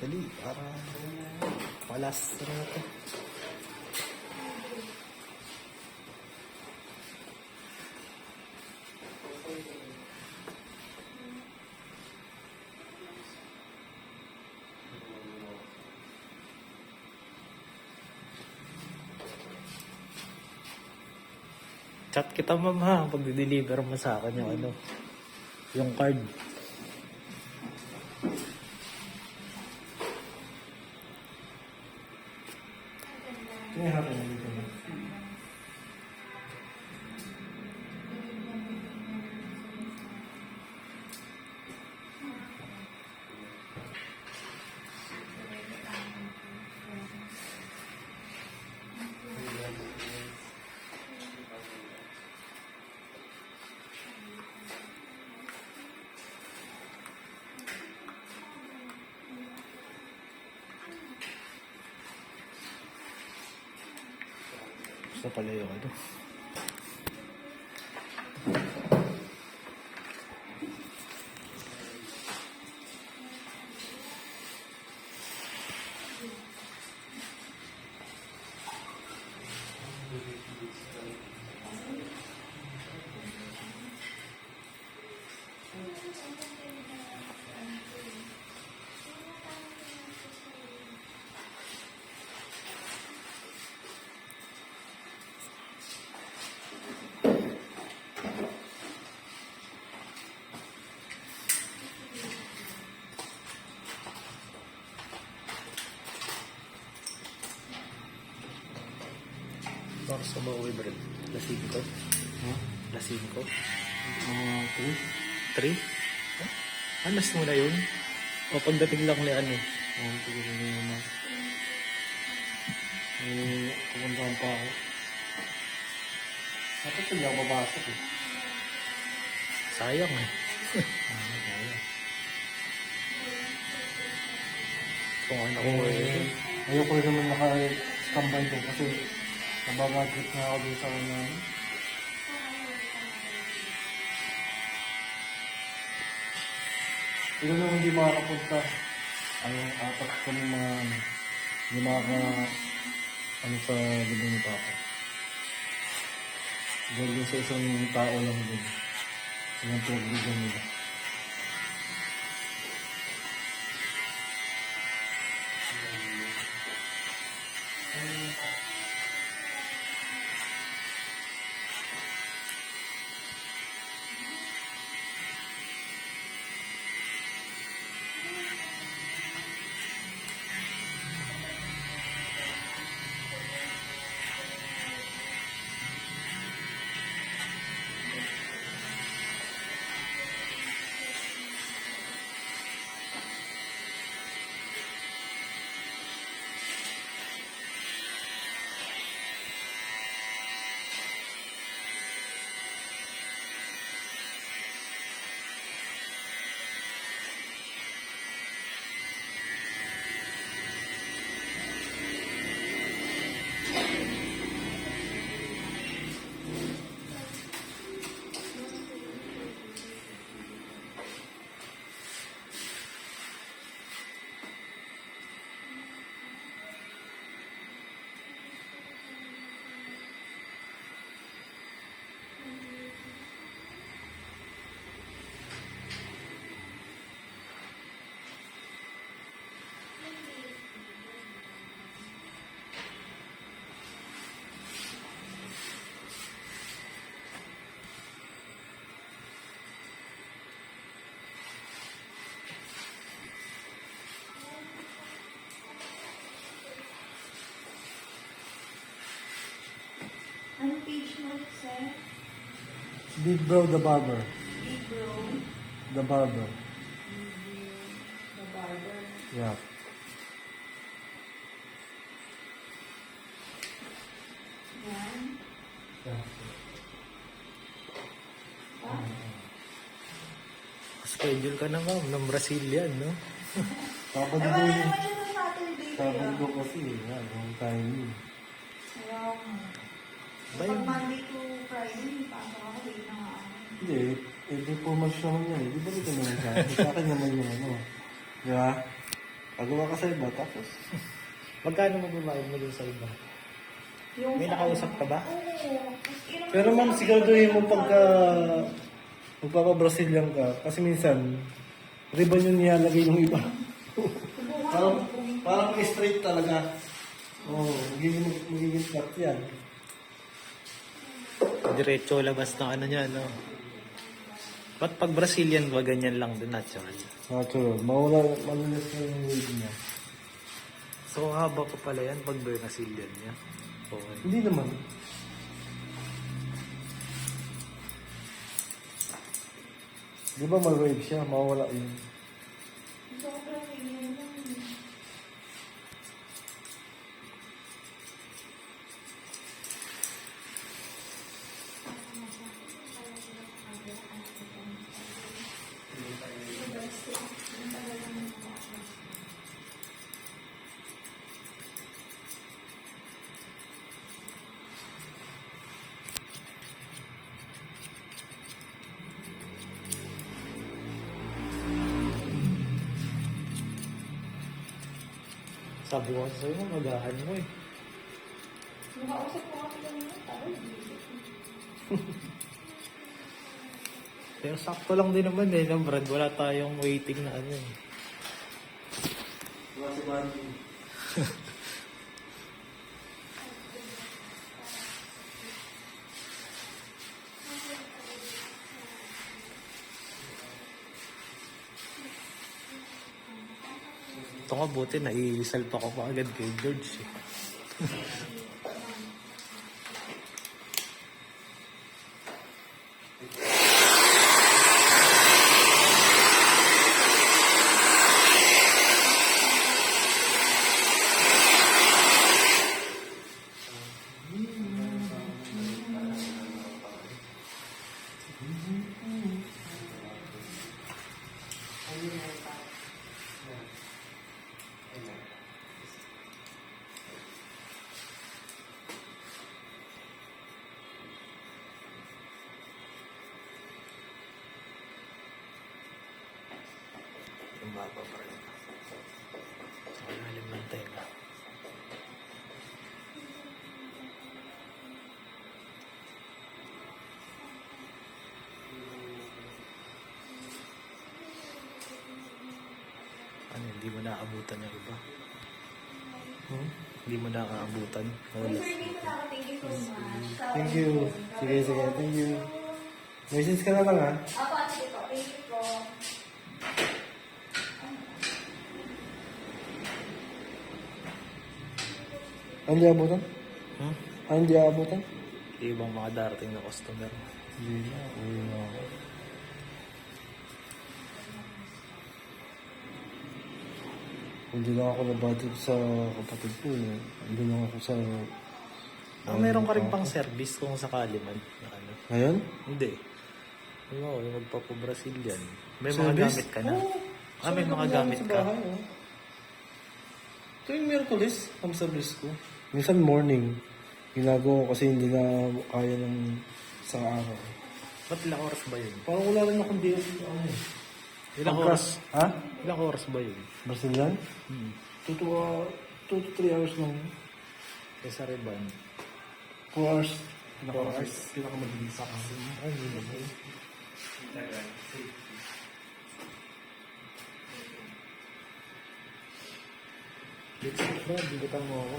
Dali, para malas na ito. Chat kita ma'am ha, pag deliver mo sa akin yung ano, yung card. Kaya natin na dito na. Gusto pala yung ano. Bakit sa mga uwi bro? Lasing ko? Huh? Lasing ko? 3? 3? Huh? Anas mo na yun? O pagdating lang ni ano? Oo, pagdating na yun na. Pumuntahan pa ako. Dapat hindi ako babasok eh. Sayang eh. Sayang. Kung ano ko eh. Ayoko rin naman naka-standby ko kasi nababagit na ako dun sa kanya. Ito naman hindi makakapunta. Ang apat ko ng mga hindi ano sa libing ni Papa. Dahil sa isang tao lang din. Yung pinagbigyan nila. Ano page mo, sir? Big Bro the Barber. Big Bro. The Barber. The Barber. Yeah. Yan. Yeah. Ah, Schedule ka na ma'am ng Brazilian, no? Sabado wala ko naman yun. yun sa Saturday Sabado kaya. ko kasi, wrong timing. Kaya, Ba pag yun? Monday to Friday, pasok ako, late na nga ako. Hindi, every 4 months naman yan. Di ba dito naman sa akin? Sa akin naman yung ano. Di ba? Pagawa ka sa iba, tapos Magkano magbabayad mo dun sa iba? Yung May sa nakausap ka ba? Oo. pero ma'am, siguraduhin mo pagka magpapa-Brazilian ka, kasi minsan, ribbon yung nilalagay ng iba. parang, parang straight talaga. Oo, magiging flat yan. Diretso labas ng ano niya, no? Ba't pag Brazilian ba ganyan lang din natural? Natural, mawala, malulis na yung wave niya. So haba pa pala yan pag Brazilian niya. Okay. Hindi naman. Di ba may wave siya, mawala yun. Sobrang yun lang. Sabi ko sa'yo, magahan mo eh. Nakausap ko kasi kanina, tagal. Pero sakto lang din naman eh, no, Brad? Wala tayong waiting na ano eh. Wala si Mandy. Ito nga buti, naiisal pa ko pa agad kay George eh. Yung baba pa rin. Sa kalalim ng tenga. Ano, hindi mo naaabutan yung iba? Hindi mo naaabutan? Wala. Sir, dito na ako. Thank you so much. Thank you. Sige, sige. Thank you. Message ka na lang ha. Ako, sige po. Thank you po. Hindi abutan? Hmm? Hindi abutan? Yung ibang mga darating na customer. Hindi na. Uwi na ako. Hindi lang ako na-budget sa kapatid ko eh. Hindi lang ako sa... Meron ka rin pang service kung sakali man. Na ano. Ngayon? Hindi. Oo, yung magpapo-Brazilian. May mga Service? gamit ka na. Oo. May mga gamit sa ka. bahay, oh. Tuwing Miyerkules, ang service ko. Minsan morning. Ginagawa ko kasi hindi na kaya ng sa araw. Ba't ilang oras ba yun? Parang wala rin akong day off. Ano eh. Ilang Pagka- oras? Ha? Ilang oras ba yun? Brazilian? Hmm. 2 to 3 hours lang. Sa Reban. 4 hours. 4 hours? Pinakamabilis sa akin. Ay, hindi ba? Next week ba? Bigotan mo ako.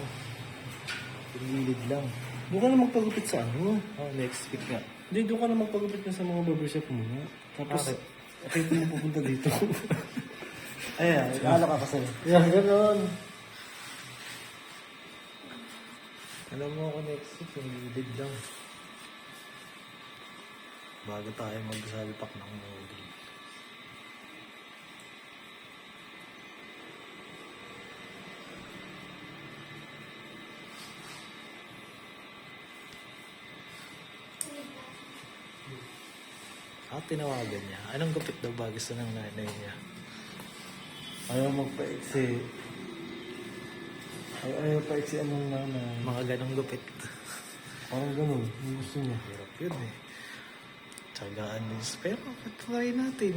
Pinilid lang. Doon ka na magpagupit sa ano? Oh, next week nga. Hindi, doon ka na magpagupit na sa mga barbershop muna. Tapos, Bakit? okay mo pupunta dito. Ayan, Ala ka kasi. Yan, gano'n. alam mo ako next week, pinilid lang. Bago tayo magsalpak ng model. Tinawagan niya. Anong gupit daw ba gusto ng nanay niya? Ayaw magpaiksi. Ayaw paiksi anong nanay. Mga ganong gupit. Parang gano'n. Yung gusto niya. Hirap yun eh. Tsagaan din. Pero try natin.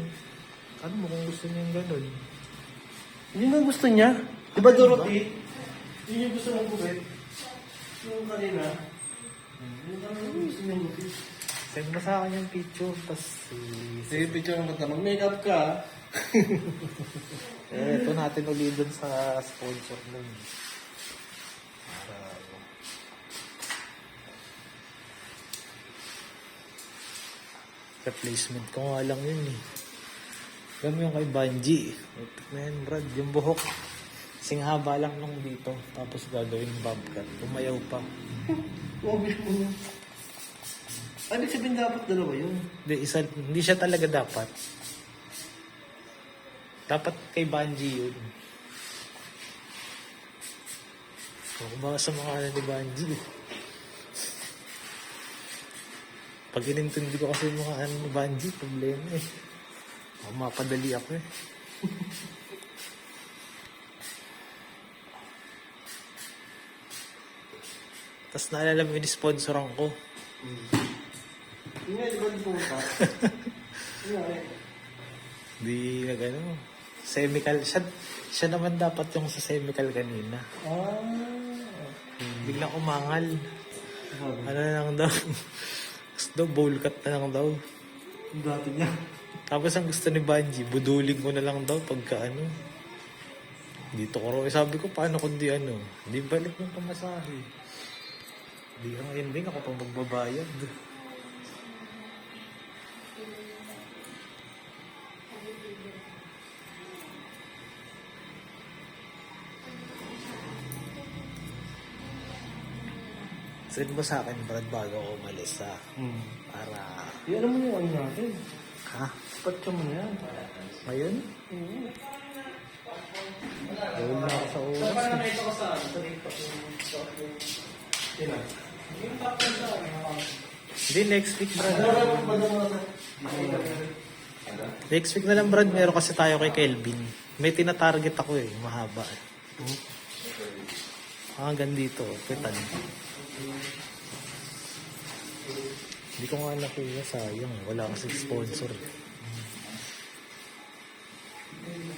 Ano mo kung gusto niya yung ganon? Yun ang gusto niya. Di ba, Dorothy? Yun yung gusto ng kubet. Yung kanina. Yun ang gusto niya. Send mo sa akin yung picture, tapos Sige, picture ng kanta. Mag-makeup ka. ito natin ulit dun sa sponsor nun. Para, replacement ko nga lang yun eh. Kami yung kay Banji. Utik na yan, Brad. Yung buhok. Singhaba lang nung dito. Tapos gagawin bobcat. Umayaw pa. Obvious mo yun. Ibig sabihin dapat dalawa yun. Hindi siya talaga dapat. Dapat kay Banji yun. Ako ba sa mga ano ni Banji? Pag inintindi ko kasi yung mga ano ni Banji, problema eh. Mapadali ako eh. Tapos naalala mo yung sponsoran ko. Yun nga, di ba di pumunta? Yun nga eh. Di na gano'n. Semical. Siya naman dapat yung sa semical kanina. Biglang umangal. Ano na lang daw. Gusto daw, bowl cut na lang daw. Yung dati niya. Tapos ang gusto ni Banji, buduling ko na lang daw pagka ano. Dito ko raw. Sabi ko, paano kundi ano? Hindi balik ng pamasahe. Di ang ending, ako pang magbabayad. Send mo sa akin, Brad, bago ako umalis ha. Para... Alam mo yung ano natin. Ha? Patsa mo na yan. Ngayon? Oo. Gawin na ako sa oras. Saan pa nakita ko sa dito? Sino? Yung top 10 sa Hindi, next week, Brad. ano? Next week na lang, Brad. Meron kasi tayo kay Kelvin. May tinatarget ako eh. Mahaba. Hanggang dito. Pitan. Hindi ko nga nakuha. Sayang. Wala kasi sponsor.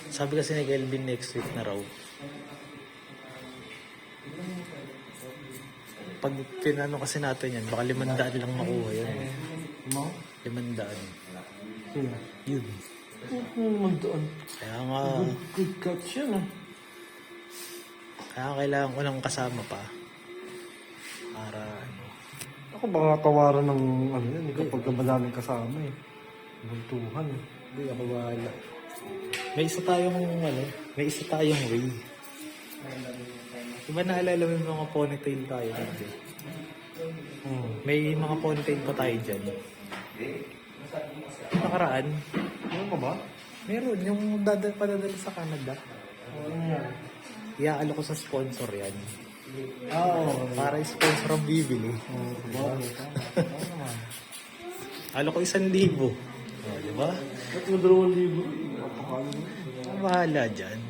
Sabi kasi ni Kelvin next week na raw. Pag pinano kasi natin yan, baka 500 lang makuha yan. Mo? 500. Sino? Yun. Magdoon. Kaya nga, Good catch yan ah. kaya kailangan ko ng kasama pa. Para ano. Ako baka tawaran ng ano yan, kapag madaming kasama eh. Buntuhan eh. Hindi ako bahala. May isa tayong ano, may isa tayong way. Diba naalala mo yung mga ponytail tayo dito? May mga ponytail pa tayo dyan. Nakaraan, Ano ka ba? meron yung padadala sa Canada. Iaalo ko sa sponsor yan. Oo. Para sponsor ang bibili. Bago. Ano naman? Alo ko 1,000. Oh, di ba? Ba't mo 2,000? Napakalo mo. Bahala dyan.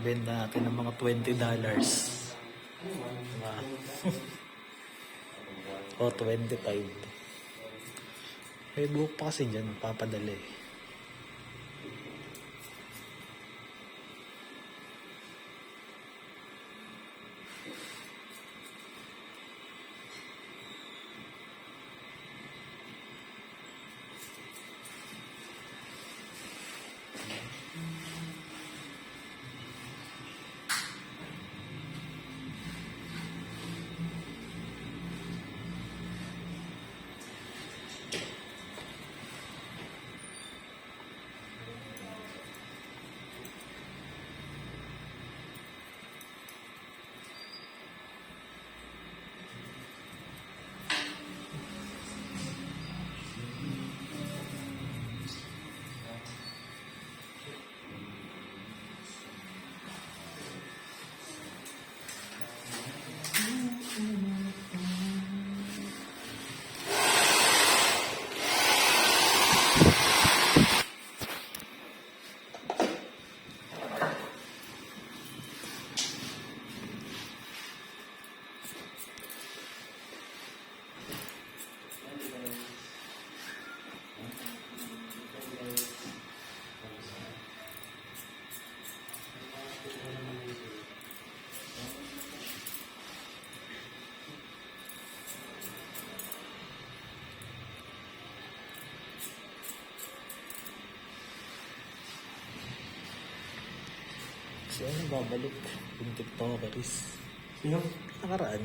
Benta natin ng mga $20. Diba? O, 25. May buhok pa kasi dyan, papadala eh. Si ano babalik? Yung TikTokeris. Sino? Nakaraan.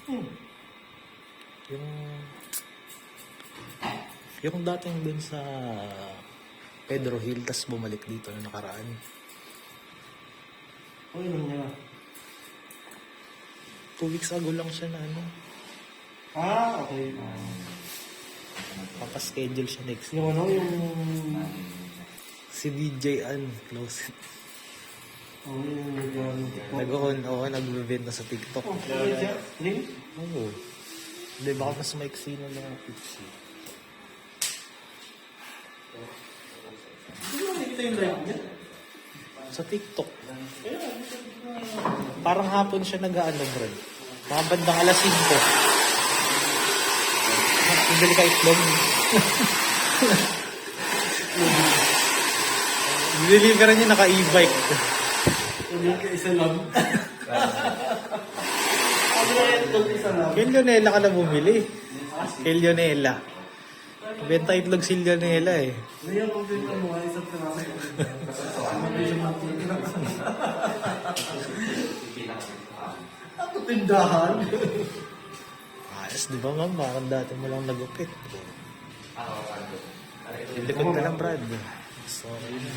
Hmm. Yung dating dun sa Pedro Hill, tas bumalik dito na nakaraan. O, yun niya. 2 weeks ago lang siya na ano. Ah, okay. Papaschedule siya next. Yung ano, yung... Si DJ Ann, close it. Oh, yung... Nag-bebenta sa TikTok. Oh, okay siya. Link? Oo. Hindi, baka mas maiksi na mga pipsi. Hindi mo nakikita yung live niya? Sa TikTok. Parang hapon siya nag-ano, bro. Mga bandang alas 5. Bibili ka itlog. Delivery niya naka-e-bike. Hindi ka isa lang. Ano na yan? Ito isa lang. Kay Leonela ka na bumili. Kay Leonela. Benta itlog si Leonela eh. Ngayon kung din ka mo, isang pinasa ko. Ako tindahan. Ayos, di ba ma'am? Parang dati mo lang nagupit. Yung likod na lang, Brad. Sorry na.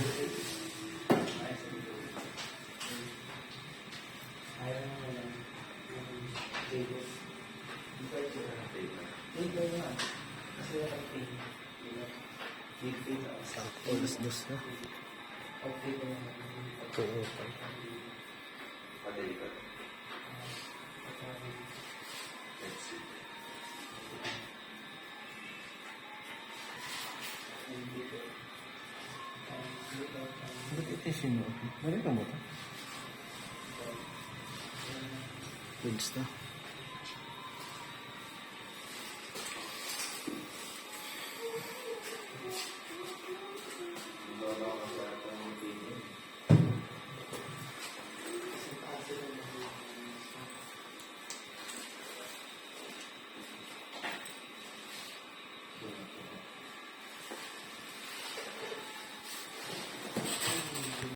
Sakto, alas-dos na. Oo. Ba't ito sino? Meron ka mo ito? Goods na.